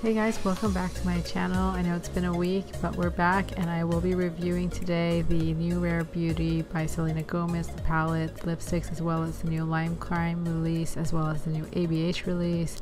Hey guys, welcome back to my channel. I know it's been a week, but we're back and I will be reviewing today the new Rare Beauty by Selena Gomez, the palette, lipsticks, as well as the new Lime Crime release, as well as the new ABH release,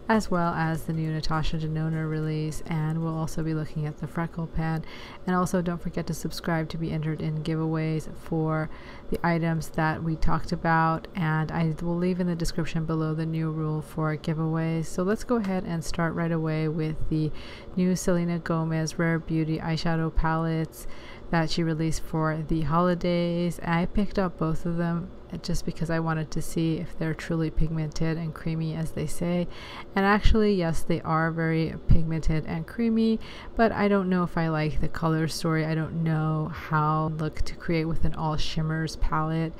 as well as the new Natasha Denona release, and we'll also be looking at the freckle pen. And also don't forget to subscribe to be entered in giveaways for the items that we talked about, and I will leave in the description below the new rule for giveaways. So let's go ahead and start right away with the new Selena Gomez Rare Beauty eyeshadow palettes that she released for the holidays. I picked up both of them just because I wanted to see if they're truly pigmented and creamy, as they say. And actually, yes, they are very pigmented and creamy, but I don't know if I like the color story. I don't know how to look to create with an all shimmers palette.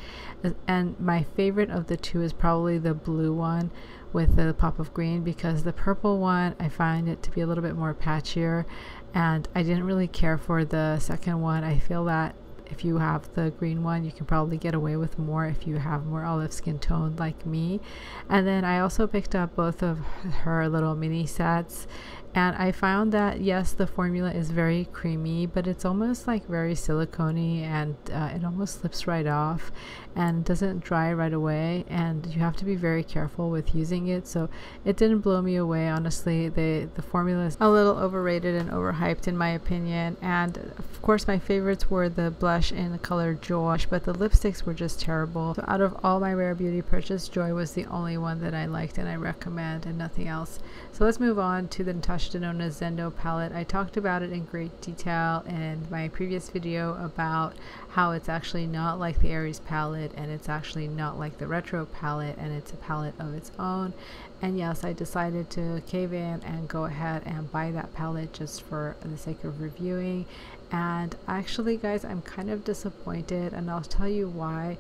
And my favorite of the two is probably the blue one with the pop of green, because the purple one I find it to be a little bit more patchier, and I didn't really care for the second one. I feel that if you have the green one, you can probably get away with more if you have more olive skin tone like me. And then I also picked up both of her little mini sets, and I found that yes, the formula is very creamy, but it's almost like very silicone-y, and it almost slips right off and doesn't dry right away, and you have to be very careful with using it. So it didn't blow me away, honestly. The formula is a little overrated and overhyped in my opinion, and of course my favorites were the blush in the color Joy, but the lipsticks were just terrible. So out of all my Rare Beauty purchase, Joy was the only one that I liked and I recommend, and nothing else. So let's move on to the Natasha Denona ZENDO palette. I talked about it in great detail in my previous video about how it's actually not like the Aries palette, and it's actually not like the retro palette, and it's a palette of its own. And yes, I decided to cave in and go ahead and buy that palette just for the sake of reviewing. And actually guys, I'm kind of disappointed, and I'll tell you why.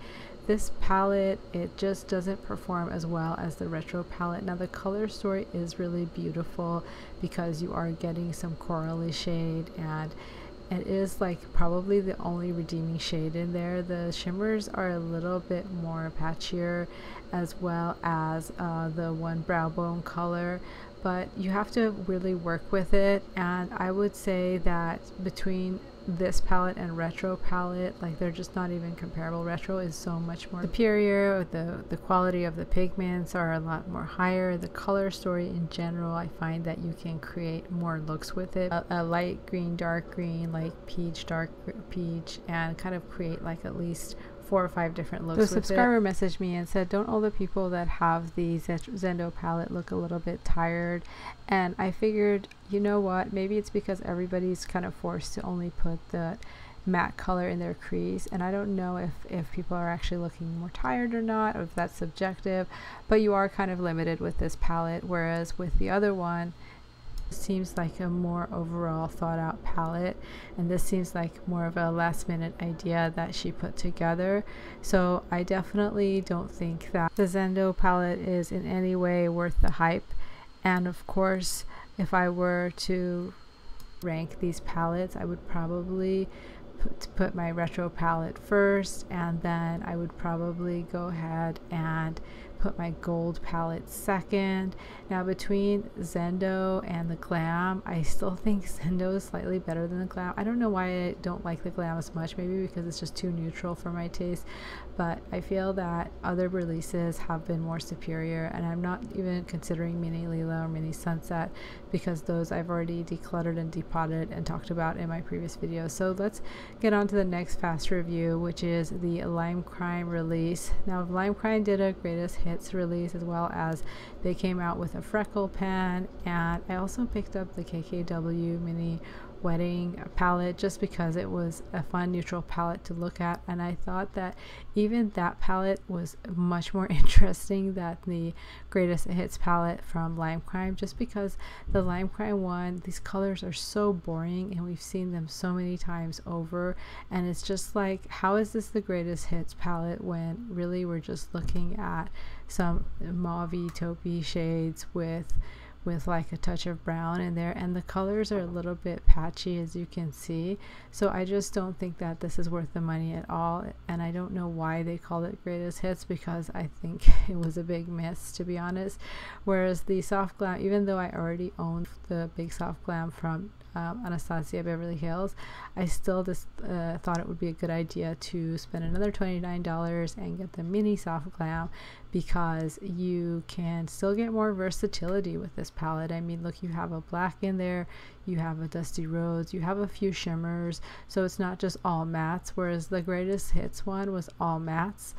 This palette, it just doesn't perform as well as the retro palette. Now the color story is really beautiful because you are getting some corally shade, and it is like probably the only redeeming shade in there. The shimmers are a little bit more patchier, as well as the one brow bone color, but you have to really work with it. And I would say that between this palette and retro palette, like, they're just not even comparable. Retro is so much more superior. The quality of the pigments are a lot more higher. The color story in general, I find that you can create more looks with it. A light green, dark green, like peach, dark peach, and kind of create like at least 4 or 5 different looks. So a subscriber messaged me and said, don't all the people that have the ZENDO palette look a little bit tired? And I figured, you know what, maybe it's because everybody's kind of forced to only put the matte color in their crease, and I don't know if people are actually looking more tired or not, or if that's subjective, but you are kind of limited with this palette, whereas with the other one seems like a more overall thought out palette, and this seems like more of a last minute idea that she put together. So I definitely don't think that the ZENDO palette is in any way worth the hype. And of course, if I were to rank these palettes, I would probably put my retro palette first, and then I would probably go ahead and put my gold palette second. Now between ZENDO and the Glam, I still think ZENDO is slightly better than the Glam. I don't know why I don't like the Glam as much, maybe because it's just too neutral for my taste, but I feel that other releases have been more superior, and I'm not even considering Mini Lila or Mini Sunset, because those I've already decluttered and depotted and talked about in my previous video. So let's get on to the next fast review, which is the Lime Crime release. Now Lime Crime did a greatest hits release, as well as they came out with a freckle pen, and I also picked up the KKW mini wedding palette just because it was a fun neutral palette to look at, and I thought that even that palette was much more interesting than the greatest hits palette from Lime Crime, just because the Lime Crime one, these colors are so boring and we've seen them so many times over, and it's just like, how is this the greatest hits palette when really we're just looking at some mauvey taupey shades with with like a touch of brown in there, and the colors are a little bit patchy, as you can see. So I just don't think that this is worth the money at all, and I don't know why they called it greatest hits, because I think it was a big miss, to be honest. Whereas the soft glam, even though I already owned the big soft glam from Anastasia Beverly Hills, I still just thought it would be a good idea to spend another $29 and get the mini soft glam, because you can still get more versatility with this palette. I mean, look, you have a black in there, you have a dusty rose, you have a few shimmers, so it's not just all mattes, whereas the greatest hits one was all mattes.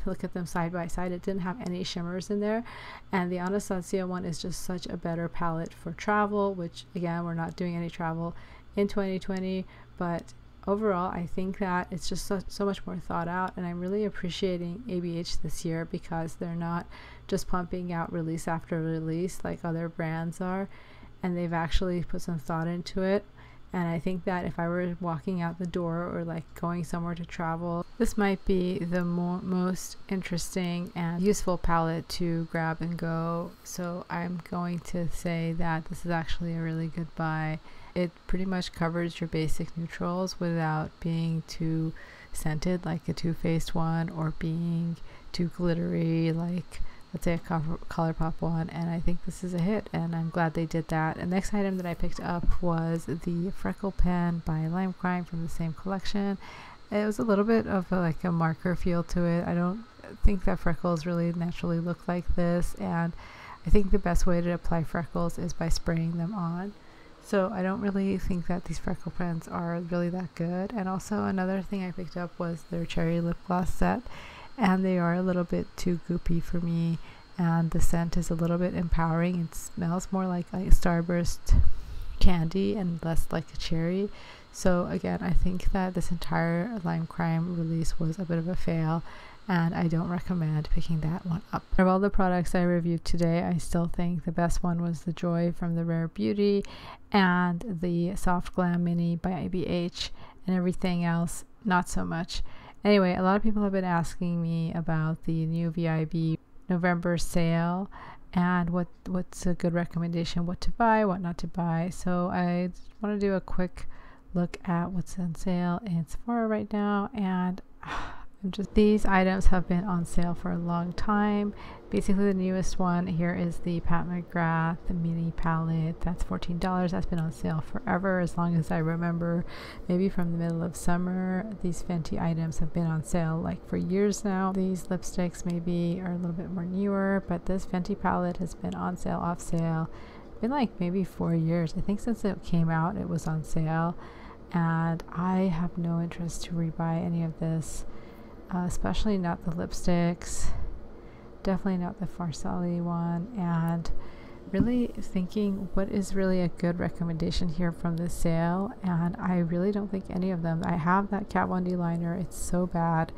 Look at them side by side, it didn't have any shimmers in there. And the Anastasia one is just such a better palette for travel, which again, we're not doing any travel in 2020, but overall I think that it's just so much more thought out, and I'm really appreciating ABH this year, because they're not just pumping out release after release like other brands are, and they've actually put some thought into it. And I think that if I were walking out the door or like going somewhere to travel, this might be the most interesting and useful palette to grab and go. So I'm going to say that this is actually a really good buy. It pretty much covers your basic neutrals without being too scented like a Too Faced one, or being too glittery like, let's say, a ColourPop one. And I think this is a hit, and I'm glad they did that. And the next item that I picked up was the Freckle Pen by Lime Crime from the same collection. It was a little bit of like a marker feel to it. I don't think that freckles really naturally look like this, and I think the best way to apply freckles is by spraying them on. So I don't really think that these freckle pens are really that good. And also another thing I picked up was their cherry lip gloss set, and they are a little bit too goopy for me, and the scent is a little bit empowering. It smells more like a Starburst candy and less like a cherry. So again, I think that this entire Lime Crime release was a bit of a fail, and I don't recommend picking that one up. Out of all the products I reviewed today, I still think the best one was the Joy from the Rare Beauty and the Soft Glam Mini by ABH, and everything else not so much. Anyway, a lot of people have been asking me about the new VIB November sale and what's a good recommendation, what to buy, what not to buy. So I want to do a quick look at what's on sale in Sephora right now, and these items have been on sale for a long time. Basically, the newest one here is the Pat McGrath, the mini palette. That's $14. That's been on sale forever, as long as I remember, maybe from the middle of summer. These Fenty items have been on sale like for years now. These lipsticks maybe are a little bit more newer, but this Fenty palette has been on sale, off sale. It's been like maybe 4 years. I think since it came out, it was on sale, and I have no interest to rebuy any of this. Especially not the lipsticks, definitely not the Farsali one, and really thinking what is really a good recommendation here from this sale, and I really don't think any of them. I have that Kat Von D liner. It's so bad,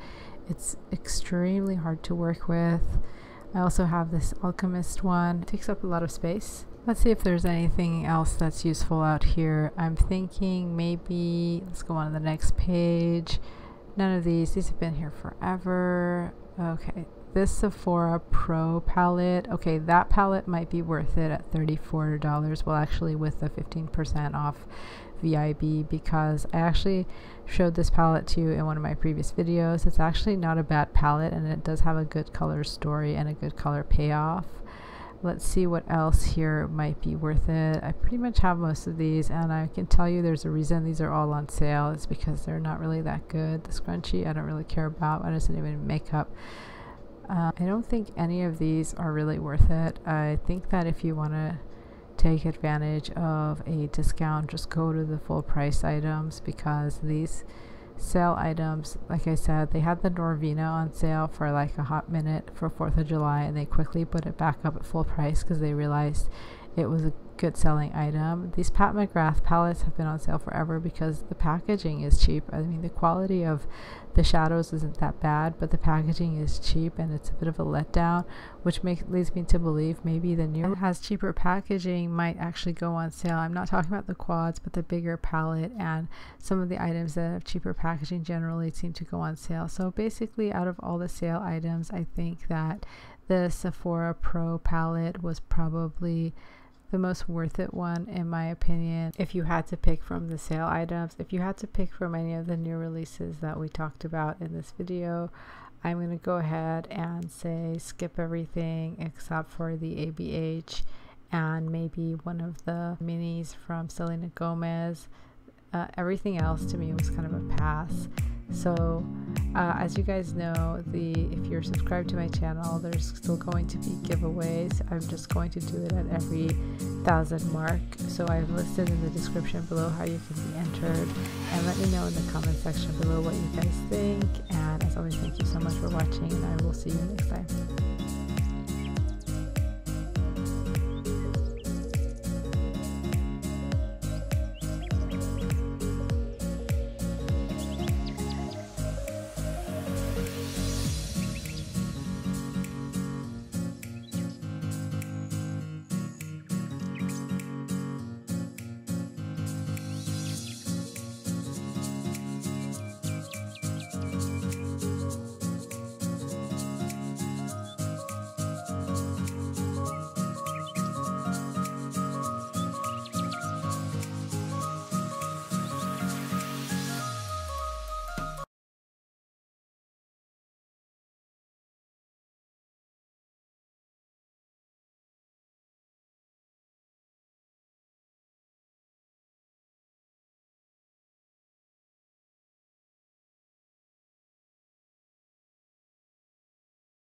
it's extremely hard to work with. I also have this Alchemist one. It takes up a lot of space. Let's see if there's anything else that's useful out here. I'm thinking maybe, let's go on to the next page. None of these have been here forever. Okay, this Sephora Pro palette. Okay, that palette might be worth it at $34. Well, actually with the 15% off VIB, because I actually showed this palette to you in one of my previous videos. It's actually not a bad palette, and it does have a good color story and a good color payoff. Let's see what else here might be worth it. I pretty much have most of these, and I can tell you there's a reason these are all on sale. It's because they're not really that good. The scrunchie I don't really care about. I just didn't even makeup. I don't think any of these are really worth it. I think that if you want to take advantage of a discount, just go to the full price items, because these sale items, like I said, they had the Norvina on sale for like a hot minute for 4th of July, and they quickly put it back up at full price because they realized it was a good selling item. These Pat McGrath palettes have been on sale forever because the packaging is cheap. I mean, the quality of the shadows isn't that bad, but the packaging is cheap, and it's a bit of a letdown, which leads me to believe maybe the new has cheaper packaging might actually go on sale. I'm not talking about the quads, but the bigger palette, and some of the items that have cheaper packaging generally seem to go on sale. So basically, out of all the sale items, I think that the Sephora Pro palette was probably the most worth it one in my opinion. If you had to pick from the sale items, if you had to pick from any of the new releases that we talked about in this video, I'm going to go ahead and say skip everything except for the ABH and maybe one of the minis from Selena Gomez. Everything else to me was kind of a pass. So as you guys know, if you're subscribed to my channel, there's still going to be giveaways. I'm just going to do it at every 1,000 mark. So I've listed in the description below how you can be entered, and let me know in the comment section below what you guys think. And as always, thank you so much for watching, and I will see you next time.